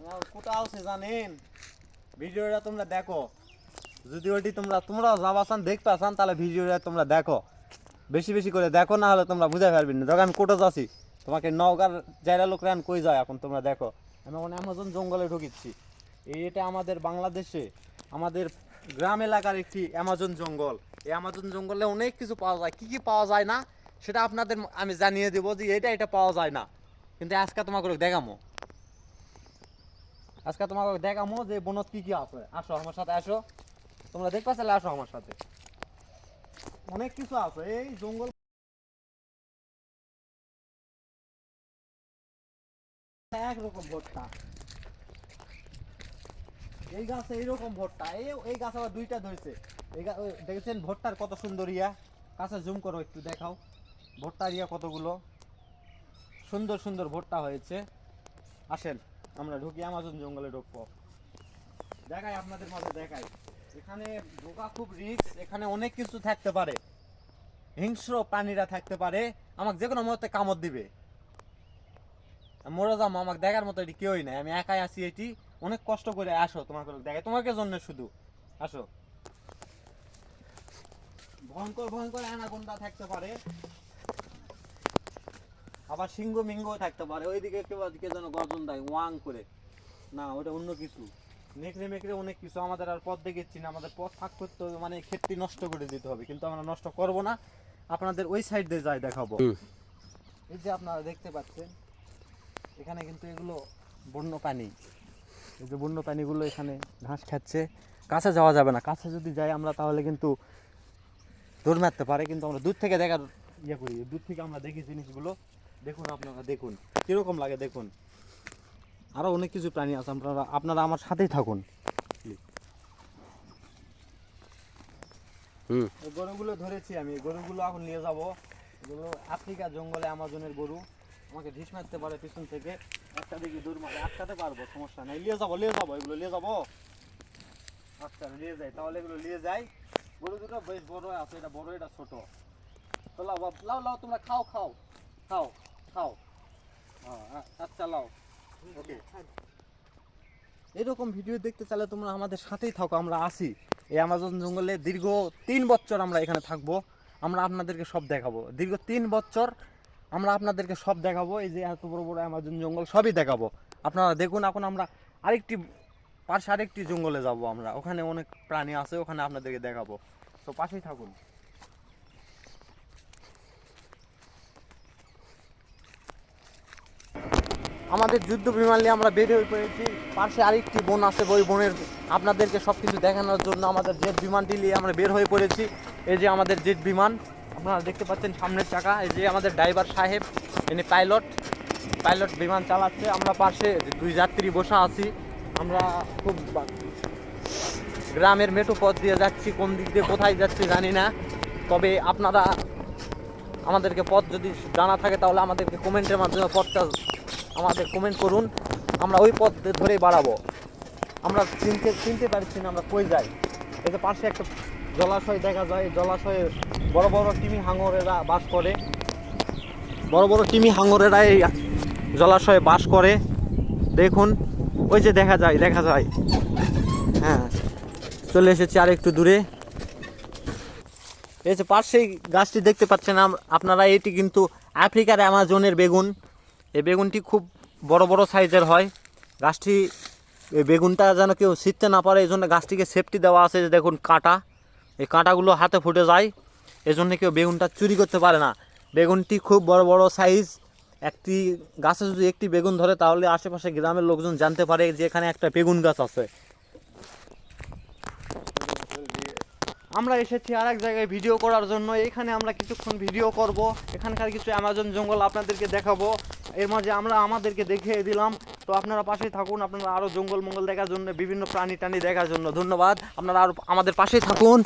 আমার কোথাও আছে জানেন, ভিডিওটা তোমরা দেখো। যদি ওটি তোমরাও যাবা চান দেখতে চান তাহলে ভিডিওটা তোমরা দেখো, বেশি বেশি করে দেখো, না হলে তোমরা বুঝে পারবি না। যখন আমি কোটো যাচ্ছি তোমাকে নওগাঁর যাইরা লোক রান কই যায় এখন তোমরা দেখো। আমি এখন অ্যামাজন জঙ্গলে ঢুকিচ্ছি। এটা আমাদের বাংলাদেশে আমাদের গ্রাম এলাকার একটি অ্যামাজন জঙ্গল। এই অ্যামাজন জঙ্গলে অনেক কিছু পাওয়া যায়, কি কি পাওয়া যায় না সেটা আপনাদের আমি জানিয়ে দেবো যে এটা পাওয়া যায় না। কিন্তু আজকে তোমাকে দেখামো, যে বনত কি কি আছে। আসো আমার সাথে, আসো, তোমরা দেখবা চাইলে আসো আমার সাথে। অনেক কিছু আছে এই জঙ্গল। একরকম ভুট্টা, এই গাছে এইরকম ভুট্টা, এই গাছ আবার দুইটা ধরেছে। দেখেছেন ভুট্টার কত সুন্দর ইয়া, কাছে জুম করো একটু দেখাও ভুট্টার ইয়া কতগুলো সুন্দর সুন্দর ভুট্টা হয়েছে। আসেন আমরা ঢুকি, অ্যামাজন জঙ্গলে ঢুকবো, দেখাই আপনাদের মাঝে দেখাই। এখানে ঢোকা খুব রিস্ক, এখানে অনেক কিছু থাকতে পারে, হিংস্র প্রাণীরা থাকতে পারে, আমাকে যে কোনো মুহূর্তে কামড় দিবে, মরে যাবো, আমাকে দেখার মতো এটি কেউই নাই, আমি একাই আছি। এটি অনেক কষ্ট করে আসো তোমাকে দেখাই, তোমাকে জন্য শুধু আসো। ভয়ঙ্কর ভয়ঙ্কর অ্যানাকোন্ডা থাকতে পারে, আবার সিংহ মিঙ্গ থাকতে পারে। ওইদিকে কেউ দিকে যেন গর্জন দেয় ওয়াং করে, না ওটা অন্য কিছু। নেকড়ে মেকড়ে অনেক কিছু, আমাদের আর পথ দেখেছি না, আমাদের পথ ফাঁক করতে হবে, মানে ক্ষেতটি নষ্ট করে দিতে হবে, কিন্তু আমরা নষ্ট করব না, আপনাদের ওই সাইড দিয়ে যাই দেখাবো। এই যে আপনারা দেখতে পাচ্ছেন এখানে কিন্তু এগুলো বন্য প্রাণী, এই যে বন্য প্রাণীগুলো এখানে ঘাস খাচ্ছে। কাছে যাওয়া যাবে না, কাছে যদি যাই আমরা তাহলে কিন্তু দৌড় মারতে পারে, কিন্তু আমরা দূর থেকে দেখার ইয়ে করি, দূর থেকে আমরা দেখি জিনিসগুলো। দেখুন আপনারা, দেখুন কিরকম লাগে দেখুন। আরো অনেক কিছু প্রাণী আছে, আপনারা আমার সাথেই থাকুন। গরুগুলো ধরেছি আমি, গরুগুলো এখন নিয়ে যাবো। এগুলো আফ্রিকা জঙ্গলে অ্যামাজনের গরু, আমাকে ঢিস মারতে পারে পিছন থেকে, একটা দিকে দূর মারে আটকাতে পারবো, সমস্যা নাই। নিয়ে যাবো এগুলো নিয়ে যাবো। আচ্ছা নিয়ে যাই তাহলে, এগুলো নিয়ে যাই। গরু দুটো বেশ বড় আছে, এটা বড় এটা ছোট। তো লাও লাও লাও, তোমরা খাও খাও খাও খাও। আচ্ছা লাও, ওকে। এরকম ভিডিও দেখতে চাইলে তোমরা আমাদের সাথেই থাকো, আমরা আসি এই অ্যামাজন জঙ্গলে। দীর্ঘ 3 বছর আমরা এখানে থাকবো, আমরা আপনাদেরকে সব দেখাবো। দীর্ঘ 3 বছর আমরা আপনাদেরকে সব দেখাবো, এই যে এত বড় বড় অ্যামাজন জঙ্গল সবই দেখাবো। আপনারা দেখুন, এখন আমরা পাশে আরেকটি জঙ্গলে যাব, আমরা ওখানে অনেক প্রাণী আছে, ওখানে আপনাদেরকে দেখাবো, তো পাশেই থাকুন। আমাদের যুদ্ধ বিমান নিয়ে আমরা বের হয়ে পড়েছি, পাশে আরেকটি বন আছে, ওই বনের আপনাদেরকে সব কিছু দেখানোর জন্য আমাদের জেট বিমানটি নিয়ে আমরা বের হয়ে পড়েছি। এই যে আমাদের জেট বিমান, আপনারা দেখতে পাচ্ছেন সামনের চাকা, এই যে আমাদের ড্রাইভার সাহেব, ইনি পাইলট বিমান চালাচ্ছে। আমরা পাশে 2 যাত্রী বসা আছি। আমরা খুব গ্রামের মেঠো পথ দিয়ে যাচ্ছি, কোন দিক দিয়ে কোথায় যাচ্ছি জানি না, তবে আপনারা আমাদেরকে পথ যদি জানা থাকে তাহলে আমাদেরকে কমেন্টের মাধ্যমে পথটা আমাদের কমেন্ট করুন, আমরা ওই পথ ধরেই বাড়াবো। আমরা চিনতে পারছি না আমরা কই যাই। এই যে পাশে একটা জলাশয় দেখা যায়, জলাশয়ে বড় বড় তিমি হাঙরেরা বাস করে, এই জলাশয়ে বাস করে। দেখুন ওই যে দেখা যায়, হ্যাঁ চলে এসেছি আর একটু দূরে। এই যে পাশেই গাছটি দেখতে পাচ্ছেন আপনারা, এটি কিন্তু আফ্রিকার অ্যামাজনের বেগুন। এই বেগুনটি খুব বড় বড় সাইজের হয়। গাছটি, এই বেগুনটা যেন কেউ ছিঁড়তে না পারে এই জন্য গাছটিকে সেফটি দেওয়া আছে। যে দেখুন কাঁটা, এই কাঁটাগুলো হাতে ফুটে যায়, এই জন্য কেউ বেগুনটা চুরি করতে পারে না। বেগুনটি খুব বড় বড় সাইজ, একটি গাছে যদি একটি বেগুন ধরে তাহলে আশেপাশে গ্রামের লোকজন জানতে পারে যে এখানে একটা বেগুন গাছ আছে। আমরা এসেছি আর এক জায়গায় ভিডিও করার জন্য, এখানে আমরা কিছুক্ষণ ভিডিও করব, এখানকার কিছু অ্যামাজন জঙ্গল আপনাদেরকে দেখাবো। এর মাঝে আমরা আমাদেরকে দেখিয়ে দিলাম, তো আপনারা পাশেই থাকুন, আপনারা আরও জঙ্গল মঙ্গল দেখার জন্য, বিভিন্ন প্রাণী টাণী দেখার জন্য। ধন্যবাদ, আপনারা আরও আমাদের পাশেই থাকুন।